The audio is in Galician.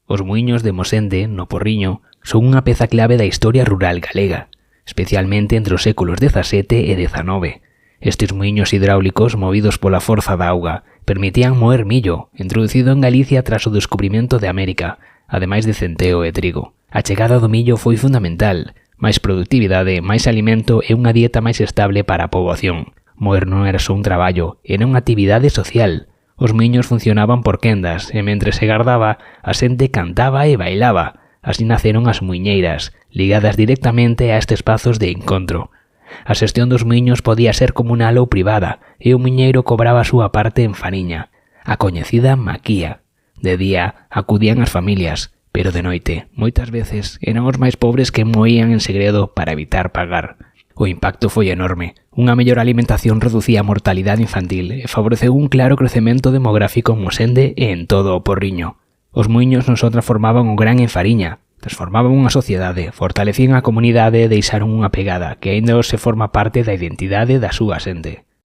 Os muiños de Mosende, no Porriño, son unha peza clave da historia rural galega, especialmente entre os séculos XVII e XIX. Estes muiños hidráulicos, movidos pola forza da auga, permitían moer millo, introducido en Galicia tras o descubrimento de América, ademais de centeo e trigo. A chegada do millo foi fundamental, máis productividade, máis alimento e unha dieta máis estable para a poboación. Moer non era só un traballo, era unha actividade social. Os muiños funcionaban por quendas e mentre se gardaba, a xente cantaba e bailaba. Así naceron as muiñeiras, ligadas directamente a estes espazos de encontro. A xestión dos muiños podía ser comunal ou privada e o muiñeiro cobraba a súa parte en fariña, a coñecida maquía. De día acudían as familias, pero de noite, moitas veces, eran os máis pobres que moían en segredo para evitar pagar. O impacto foi enorme. Unha mellor alimentación reducía a mortalidade infantil e favoreceu un claro crecemento demográfico en Mosende e en todo o Porriño. Os muiños non só transformaban o gran en fariña, transformaban unha sociedade, fortalecían a comunidade e deixaron unha pegada que aínda se forma parte da identidade da súa xente.